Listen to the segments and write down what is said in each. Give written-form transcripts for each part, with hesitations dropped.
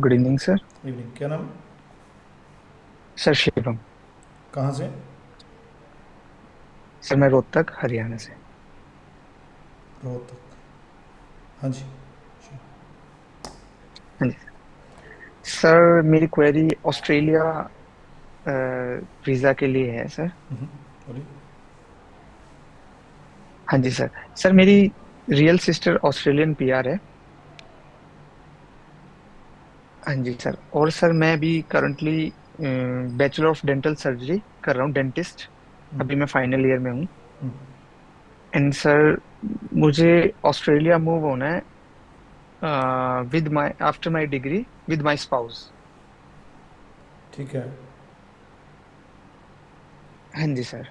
Good evening sir. Evening. क्या नाम? Sir Shivam. कहाँ से? सर मैं रोहतक हरियाणा से। रोहतक। हाँ जी। हाँ जी सर, मेरी क्वेरी ऑस्ट्रेलिया वीज़ा के लिए है सर। बोलिए। हाँ जी सर। सर मेरी रियल सिस्टर ऑस्ट्रेलियन पीआर है। हाँ जी सर। और सर मैं अभी currently bachelor of dental surgery कर रहा हूँ, डेंटिस्ट। अभी मैं फाइनल ईयर में हूँ। एंड सर मुझे ऑस्ट्रेलिया मूव होना है with my after my degree with my spouse. ठीक है। हाँ जी सर।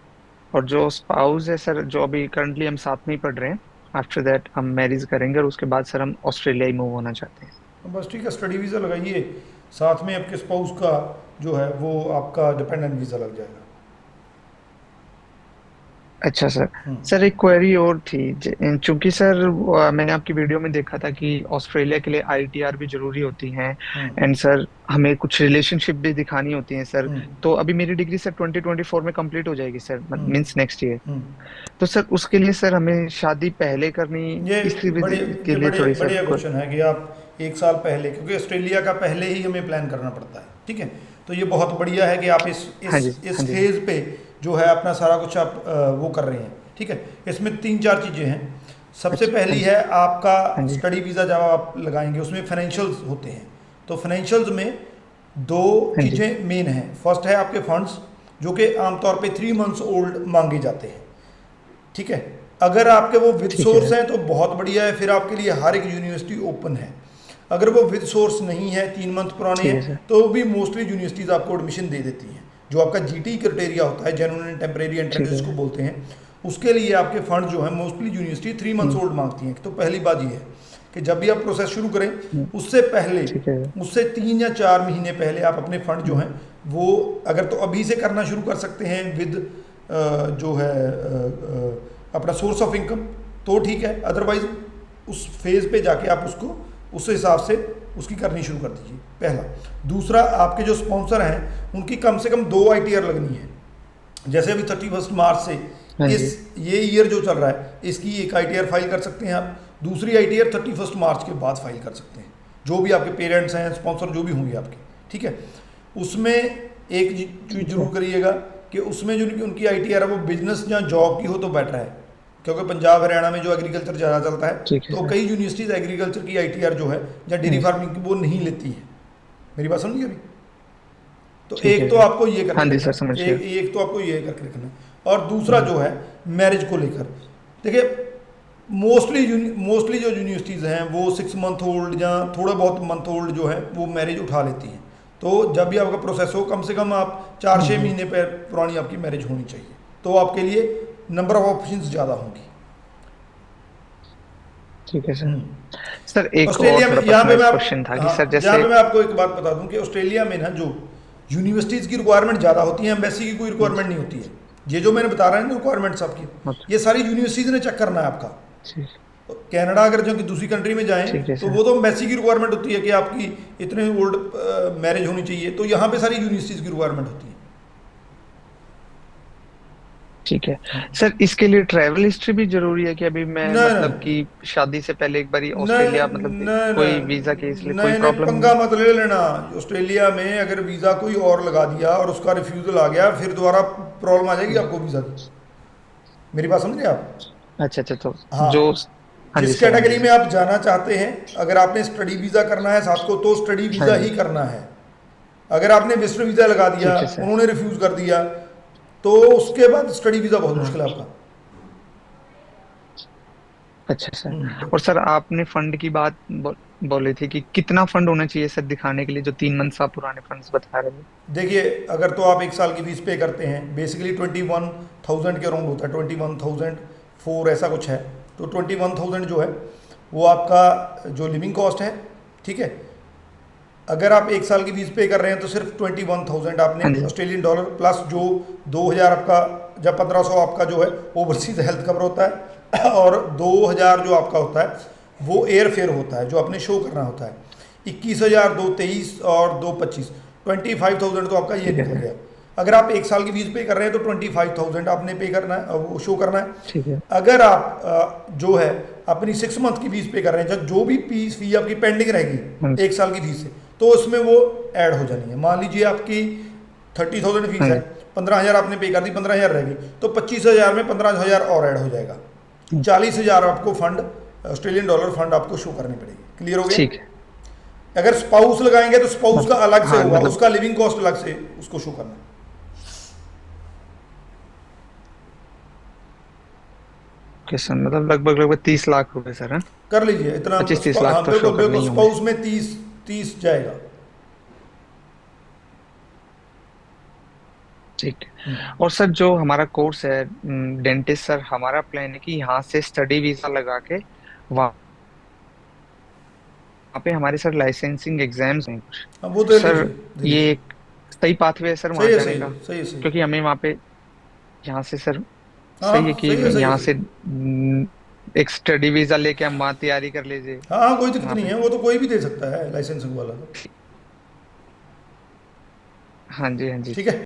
और जो स्पाउस है सर, जो अभी करंटली हम साथ में ही पढ़ रहे हैं, आफ्टर दैट हम मैरिज करेंगे और उसके बाद सर हम ऑस्ट्रेलिया ही मूव होना चाहते हैं। बस ठीक है, स्टडी वीज़ा लगाइए। साथ में आपके स्पाउस का जो है वो आपका डिपेंडेंट वीज़ा लग जाएगा। अच्छा सर। सर एक क्वेरी और थी, चूंकि सर मैंने आपकी वीडियो में देखा था कि ऑस्ट्रेलिया के लिए आईटीआर भी जरूरी होती हैं। एंड सर हमें कुछ रिलेशनशिप भी दिखानी होती हैं सर। तो अभी मेरी डिग्री सर 2024 में कंप्लीट हो जाएगी सर, मींस नेक्स्ट ईयर। तो सर उसके लिए सर हमें शादी पहले करनी, ये इसी बड़े के ये लिए बड़े थोड़ी सर बढ़िया क्वेश्चन है कि आप एक साल पहले, क्योंकि ऑस्ट्रेलिया का पहले ही हमें प्लान करना पड़ता है। ठीक है। तो ये बहुत बढ़िया है कि आप इस हाँ इस जी इस हाँ जी सर। फेज़ पे जो है अपना सारा कुछ आप वो कर रहे हैं। ठीक है। इसमें तीन चार चीज़ें हैं। सबसे अच्छा हाँ पहली जी है आपका हाँ जी स्टडी वीज़ा जब आप लगाएंगे उसमें फाइनेंशियल्स होते हैं। तो फाइनेंशियल्स में दो हाँ जी। चीज़ें मेन हैं। फर्स्ट है आपके फंड्स, जो कि आमतौर पे 3 मंथ्स ओल्ड मांगे जाते हैं। ठीक है। अगर आपके वो विद ठीक है सोर्स सर। हैं तो बहुत बढ़िया है, फिर आपके लिए हर एक यूनिवर्सिटी ओपन है। अगर वो विद सोर्स नहीं है, 3 मंथ पुराने ठीक हैं, है सर। तो भी मोस्टली यूनिवर्सिटीज़ आपको एडमिशन दे देती हैं। जो आपका जीटी क्राइटेरिया होता है, जेन्युइन एंड टेम्परेरी एंट्रेंस ठीक है जिसको सर। बोलते हैं, उसके लिए आपके फंड जो है मोस्टली यूनिवर्सिटी 3 मंथ्स हम्म ओल्ड मांगती हैं। तो पहली बात ये है कि जब भी आप प्रोसेस शुरू करें हम्म, उससे पहले, ठीक है सर। उससे 3 या 4 महीने पहले आप अपने फंड जो हम्म, हैं वो अगर तो अभी से करना शुरू कर सकते हैं विद जो है अपना सोर्स ऑफ इनकम, तो ठीक है। अदरवाइज उस फेज़ पे जाके आप उसको उस हिसाब से उसकी करनी शुरू कर दीजिए, पहला। दूसरा, आपके जो स्पॉन्सर हैं उनकी कम से कम 2 आईटीआर लगनी है। जैसे अभी 31 मार्च से हाँ इस जी ये ईयर जो चल रहा है इसकी एक आईटीआर फाइल कर सकते हैं आप। दूसरी आईटीआर 31 मार्च के बाद फाइल कर सकते हैं, जो भी आपके पेरेंट्स हैं, स्पॉन्सर जो भी होंगे आपके। ठीक है। उसमें एक चीज ठीक है। जरूर करिएगा कि उसमें जो उनकी आईटीआर है वो बिजनेस या जॉब की हो तो बेटर है, क्योंकि पंजाब हरियाणा में जो एग्रीकल्चर ज़्यादा चलता है, ठीक है तो सर। कई यूनिवर्सिटीज़ एग्रीकल्चर की आईटीआर जो है या हाँ डेयरी जी फार्मिंग की वो नहीं लेती है। मेरी बात समझिए अभी। तो ठीक है एक तो सर। आपको ये हाँ करके जी रखना सर, है, समझ गया। एक तो आपको ये करके रखना है। और दूसरा हम्म, जो है मैरिज को लेकर, देखिए मोस्टली जो यूनिवर्सिटीज़ हैं वो 6 मंथ ओल्ड या थोड़ा बहुत मंथ ओल्ड जो है वो मैरिज उठा लेती हैं। तो जब भी आपका प्रोसेस हो, कम से कम आप चार छः हम्म, महीने पर पुरानी आपकी मैरिज होनी चाहिए, तो आपके लिए नंबर ऑफ ऑप्शंस ज़्यादा होंगी। ठीक है सर। हम्म। सर एक और ऑस्ट्रेलिया में, थोड़ा यहाँ पे पर्सनलाइज मैं क्वेश्चन था आप, कि सर हाँ, यहाँ जैसे। पे मैं आपको एक बात बता दूं कि ऑस्ट्रेलिया में ना जो यूनिवर्सिटीज़ की रिक्वायरमेंट ज़्यादा होती है, एम्बेसी की कोई हाँ जी, रिक्वायरमेंट नहीं होती है। ये जो मैंने बता रहा है ना रिक्वायरमेंट्स ओके, आपकी, ये सारी यूनिवर्सिटीज़ ने चेक करना है आपका। ठीक। तो कनाडा अगर जो कि दूसरी कंट्री में जाएं ठीक है तो सर। वो तो एम्बेसी की रिक्वायरमेंट होती है कि आपकी इतने ओल्ड मैरिज होनी चाहिए, तो यहाँ पे सारी यूनिवर्सिटीज़ की रिक्वायरमेंट होती है। ठीक है सर, इसके लिए ट्रैवल हिस्ट्री भी जरूरी है कि अभी मैं नहीं मतलब नहीं कि शादी से पहले एक बार नहीं ऑस्ट्रेलिया मतलब नहीं कोई वीजा के इसलिए कोई नहीं नहीं, प्रॉब्लम पंगा नहीं? मत ले लेना। ऑस्ट्रेलिया में अगर वीज़ा कोई और लगा दिया और उसका रिफ्यूज़ल आ गया, फिर दोबारा प्रॉब्लम आ जाएगी हम्म, आपको वीज़ा की। मेरी बात समझ रहे आप? अच्छा अच्छा, तो जो। हाँ। हाँ जी जिस सर, हाँ जी कैटेगरी में सर। आप जाना चाहते हैं, अगर आपने स्टडी वीज़ा करना है साथ को, तो स्टडी हाँ वीज़ा ही जी, करना है। अगर आपने विजिटर वीज़ा लगा दिया, ठीक है सर। उन्होंने रिफ्यूज़ कर दिया, तो उसके बाद स्टडी वीज़ा बहुत हाँ, मुश्किल है आपका। अच्छा सर। और सर आपने फंड की बात बोली थी कि कितना फंड होना चाहिए सर दिखाने के लिए, जो 3 मंथ आप पुराने फंड्स बता रहे थे? देखिए, अगर तो आप एक साल की फीस पे करते हैं, बेसिकली 21,000 के अराउंड होता है, 21,004 ऐसा कुछ है। तो 21,000 जो है वो आपका जो लिविंग कॉस्ट है। ठीक है। अगर आप एक साल की फीस पे कर रहे हैं तो सिर्फ 21,000 आपने हाँ जी ऑस्ट्रेलियन डॉलर प्लस जो 2,000 आपका, जब 1,500 आपका जो है ओवरसीज हेल्थ कवर होता है और 2,000 जो आपका होता है वो एयर फेयर होता है जो आपने शो करना होता है। 21,000, दो 23 और दो 25, 25,000 तो आपका ये ठीक है निकल सर। गया। अगर आप एक साल की फीस पे कर रहे हैं तो 25,000 आपने पे करना है, वो शो करना है। ठीक है। अगर आप जो है अपनी 6 मंथ की फीस पे कर रहे हैं, जो भी फीस फी आपकी पेंडिंग रहेगी हाँ जी। एक साल की फीस से, तो उसमें वो ऐड हो जानी है। मान लीजिए आपकी 30,000 फीस हाँ है, जी। 15,000 आपने पे कर दी, 15,000 रहेगी, तो 25,000 में 15,000 और ऐड हो जाएगा। 40,000 आपको फंड, ऑस्ट्रेलियन डॉलर फंड आपको शो करनी पड़ेगी। क्लियर हो गया? ठीक है। अगर स्पाउस लगाएंगे तो स्पाउस का अलग से हाँ होगा, मतलब, उसका लिविंग कॉस्ट अलग से उसको शो करना है। ओके सर, मतलब लगभग लगभग 30 लाख रुपए सर, हाँ। कर लीजिए इतना। 25-30 लाख हाँ तो शो बिल्कुल करने बिल्कुल, ही होंगे। स्पाउस में 30 30 जाएगा। ठीक है। और सर जो हमारा कोर्स है डेंटिस्ट, सर हमारा प्लान है कि यहाँ से स्टडी वीजा लगा के वहाँ पे हमारे सर लाइसेंसिंग एग्जाम्स हैं कुछ। हाँ वो तो दे सर लीजिए, दे ये लीजिए। एक सही पाथवे है सर सही वहाँ है, जाने सही का? है, सही है, सही है। क्योंकि हमें वहाँ पे यहाँ से सर हाँ सही है हाँ, कि सही है, सही है, यहाँ सही से है। एक स्टडी वीजा लेके हम वहाँ तैयारी कर लीजिए हाँ हाँ, कोई दिक्कत वहाँ नहीं पे। है, वो तो कोई भी दे सकता है लाइसेंसिंग वाला तो। हाँ जी, हाँ जी। ठीक है।